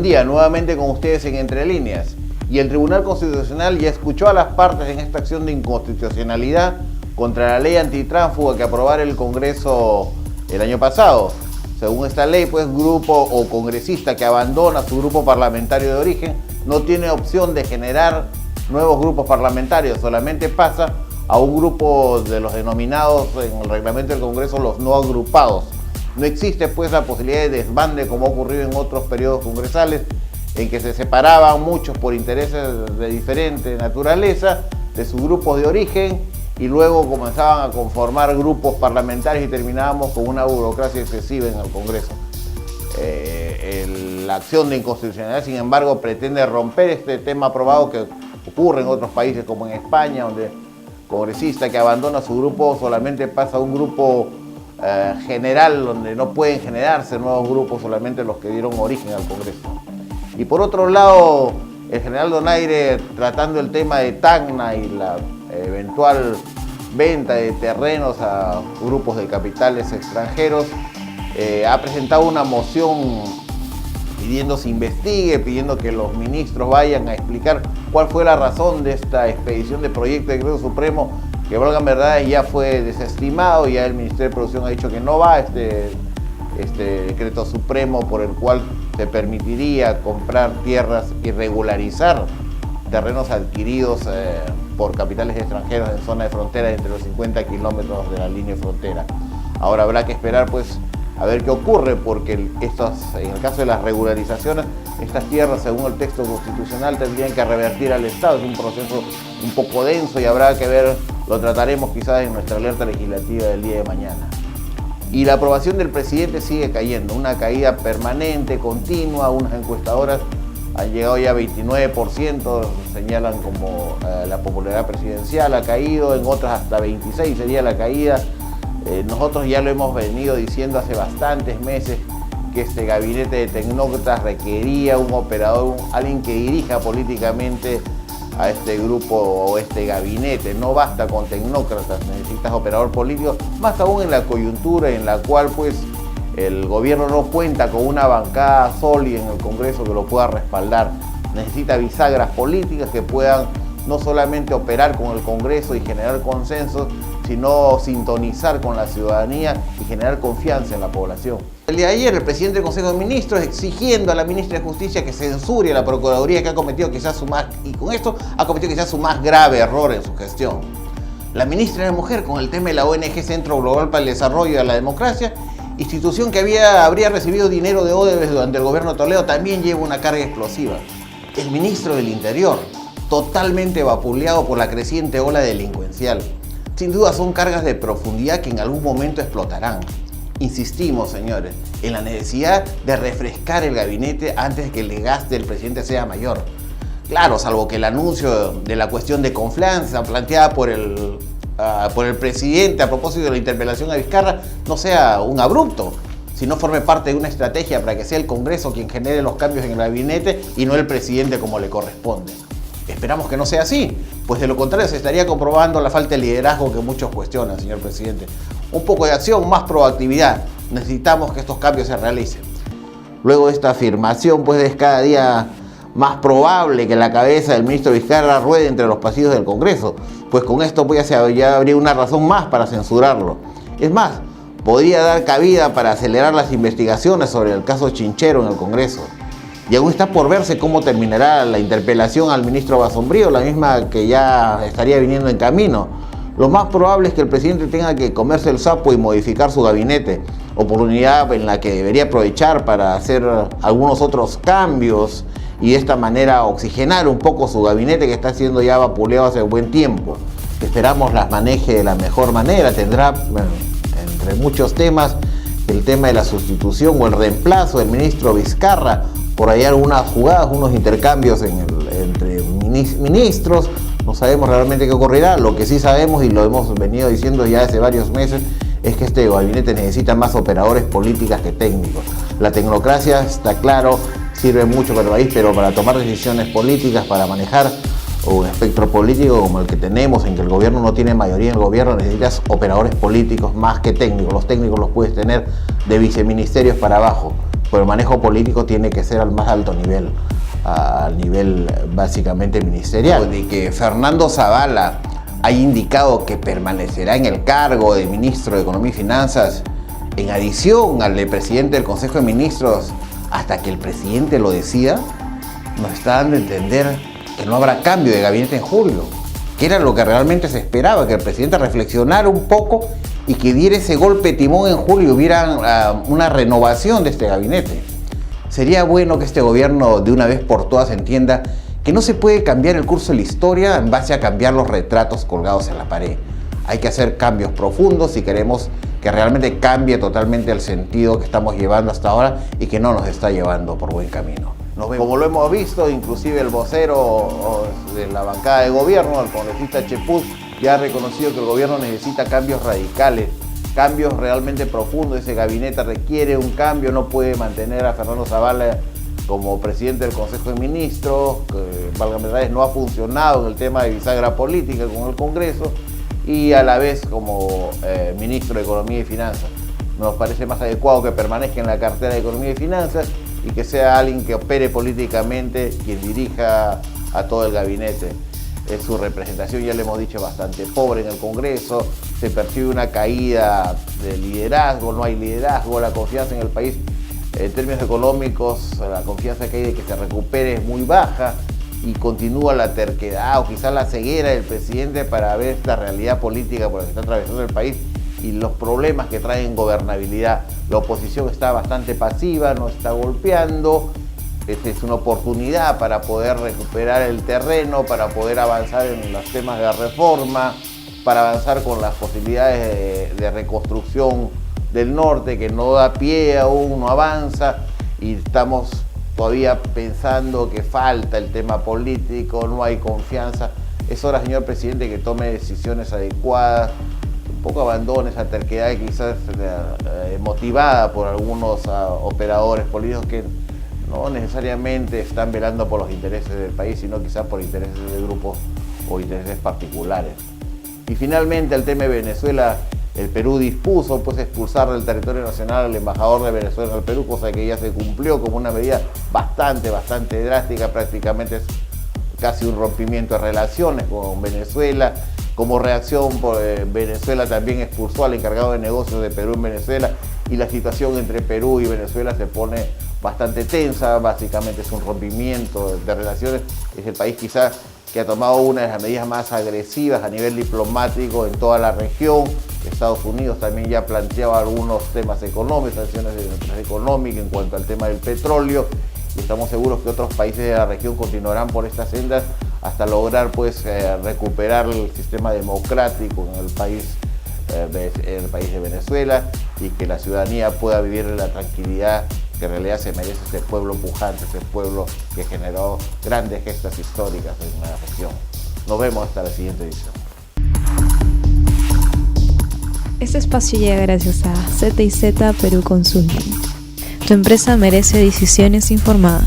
Buen día, nuevamente con ustedes en Entre Líneas. Y el Tribunal Constitucional ya escuchó a las partes en esta acción de inconstitucionalidad contra la ley antitránsfuga que aprobara el Congreso el año pasado. Según esta ley, pues grupo o congresista que abandona su grupo parlamentario de origen no tiene opción de generar nuevos grupos parlamentarios, solamente pasa a un grupo de los denominados en el reglamento del Congreso los no agrupados. No existe pues la posibilidad de desbande como ha ocurrido en otros periodos congresales en que se separaban muchos por intereses de diferente naturaleza de sus grupos de origen y luego comenzaban a conformar grupos parlamentarios y terminábamos con una burocracia excesiva en el Congreso. La acción de inconstitucionalidad, sin embargo, pretende romper este tema aprobado que ocurre en otros países como en España, donde congresista que abandona su grupo solamente pasa a un grupo general donde no pueden generarse nuevos grupos, solamente los que dieron origen al Congreso. Y por otro lado, el general Donaire, tratando el tema de Tacna y la eventual venta de terrenos a grupos de capitales extranjeros, ha presentado una moción pidiendo se investigue, pidiendo que los ministros vayan a explicar cuál fue la razón de esta expedición de proyecto de decreto supremo que, valgan verdad, ya fue desestimado. Ya el Ministerio de Producción ha dicho que no va este decreto supremo por el cual se permitiría comprar tierras y regularizar terrenos adquiridos por capitales extranjeros en zona de frontera entre los 50 kilómetros de la línea de frontera. Ahora habrá que esperar pues a ver qué ocurre, porque en el caso de las regularizaciones, estas tierras, según el texto constitucional, tendrían que revertir al Estado. Es un proceso un poco denso y habrá que ver, lo trataremos quizás en nuestra alerta legislativa del día de mañana. Y la aprobación del presidente sigue cayendo, una caída permanente, continua. Unas encuestadoras han llegado ya a 29%, señalan como la popularidad presidencial ha caído, en otras hasta 26% sería la caída. Nosotros ya lo hemos venido diciendo hace bastantes meses que este gabinete de tecnócratas requería un operador, alguien que dirija políticamente a este grupo o este gabinete. No basta con tecnócratas, necesitas operador político, más aún en la coyuntura en la cual pues el gobierno no cuenta con una bancada sólida en el Congreso que lo pueda respaldar. Necesita bisagras políticas que puedan no solamente operar con el Congreso y generar consensos, sino sintonizar con la ciudadanía y generar confianza en la población. El día de ayer, el presidente del Consejo de Ministros exigiendo a la ministra de Justicia que censure a la Procuraduría, que ha cometido quizás su más grave error en su gestión. La ministra de Mujer con el tema de la ONG Centro Global para el Desarrollo de la Democracia, institución que habría recibido dinero de Odebrecht durante el gobierno de Toledo, también lleva una carga explosiva. El ministro del Interior, totalmente vapuleado por la creciente ola delincuencial. Sin duda son cargas de profundidad que en algún momento explotarán. Insistimos, señores, en la necesidad de refrescar el gabinete antes de que el desgaste del presidente sea mayor. Claro, salvo que el anuncio de la cuestión de confianza planteada por el presidente a propósito de la interpelación a Vizcarra no sea un abrupto, sino forme parte de una estrategia para que sea el Congreso quien genere los cambios en el gabinete y no el presidente como le corresponde. Esperamos que no sea así, pues de lo contrario se estaría comprobando la falta de liderazgo que muchos cuestionan, señor presidente. Un poco de acción, más proactividad. Necesitamos que estos cambios se realicen. Luego de esta afirmación, pues es cada día más probable que la cabeza del ministro Vizcarra ruede entre los pasillos del Congreso, pues con esto pues ya habría una razón más para censurarlo. Es más, podría dar cabida para acelerar las investigaciones sobre el caso Chinchero en el Congreso. Y aún está por verse cómo terminará la interpelación al ministro Basombrío, la misma que ya estaría viniendo en camino. Lo más probable es que el presidente tenga que comerse el sapo y modificar su gabinete, oportunidad en la que debería aprovechar para hacer algunos otros cambios y de esta manera oxigenar un poco su gabinete que está siendo ya vapuleado hace buen tiempo. Esperamos las maneje de la mejor manera. Tendrá, entre muchos temas, el tema de la sustitución o el reemplazo del ministro Vizcarra. Por ahí algunas jugadas, unos intercambios entre ministros. No sabemos realmente qué ocurrirá. Lo que sí sabemos, y lo hemos venido diciendo ya hace varios meses, es que este gabinete necesita más operadores políticos que técnicos. La tecnocracia, está claro, sirve mucho para el país, pero para tomar decisiones políticas, para manejar un espectro político como el que tenemos, en que el gobierno no tiene mayoría en el gobierno, necesitas operadores políticos más que técnicos. Los técnicos los puedes tener de viceministerios para abajo, Pero el manejo político tiene que ser al más alto nivel, al nivel básicamente ministerial. Y que Fernando Zavala ha indicado que permanecerá en el cargo de ministro de Economía y Finanzas, en adición al de presidente del Consejo de Ministros, hasta que el presidente lo decida, nos está dando a entender que no habrá cambio de gabinete en julio, que era lo que realmente se esperaba, que el presidente reflexionara un poco y que diera ese golpe de timón en julio y hubiera una renovación de este gabinete. Sería bueno que este gobierno de una vez por todas entienda que no se puede cambiar el curso de la historia en base a cambiar los retratos colgados en la pared. Hay que hacer cambios profundos si queremos que realmente cambie totalmente el sentido que estamos llevando hasta ahora y que no nos está llevando por buen camino. Como lo hemos visto, inclusive el vocero de la bancada de gobierno, el congresista Chepuz, ya ha reconocido que el gobierno necesita cambios radicales, cambios realmente profundos. Ese gabinete requiere un cambio, no puede mantener a Fernando Zavala como presidente del Consejo de Ministros, que, válgame la vez, no ha funcionado en el tema de bisagra política con el Congreso, y a la vez como ministro de Economía y Finanzas. Nos parece más adecuado que permanezca en la cartera de Economía y Finanzas y que sea alguien que opere políticamente, quien dirija a todo el gabinete. Su representación, ya le hemos dicho, bastante pobre en el Congreso, se percibe una caída de liderazgo, no hay liderazgo, la confianza en el país en términos económicos, la confianza que hay de que se recupere es muy baja y continúa la terquedad o quizás la ceguera del presidente para ver esta realidad política por la que está atravesando el país y los problemas que traen gobernabilidad. La oposición está bastante pasiva, no está golpeando. Esta es una oportunidad para poder recuperar el terreno, para poder avanzar en los temas de reforma, para avanzar con las posibilidades de reconstrucción del norte, que no da pie aún, no avanza, y estamos todavía pensando que falta el tema político, no hay confianza. Es hora, señor presidente, que tome decisiones adecuadas, un poco abandone esa terquedad quizás motivada por algunos operadores políticos que no necesariamente están velando por los intereses del país, sino quizás por intereses de grupos o intereses particulares. Y finalmente, el tema de Venezuela, el Perú dispuso pues expulsar del territorio nacional al embajador de Venezuela en el Perú, cosa que ya se cumplió como una medida bastante drástica, prácticamente es casi un rompimiento de relaciones con Venezuela. Como reacción, Venezuela también expulsó al encargado de negocios de Perú en Venezuela y la situación entre Perú y Venezuela se pone bastante tensa. Básicamente es un rompimiento de relaciones. Es el país quizás que ha tomado una de las medidas más agresivas a nivel diplomático en toda la región. Estados Unidos también ya planteaba algunos temas económicos, sanciones económicas en cuanto al tema del petróleo, y estamos seguros que otros países de la región continuarán por estas sendas hasta lograr pues recuperar el sistema democrático en el país de Venezuela y que la ciudadanía pueda vivir en la tranquilidad que en realidad se merece este pueblo pujante, este pueblo que generó grandes gestas históricas en la región. Nos vemos hasta la siguiente edición. Este espacio llega gracias a Z&Z Perú Consulting. Tu empresa merece decisiones informadas.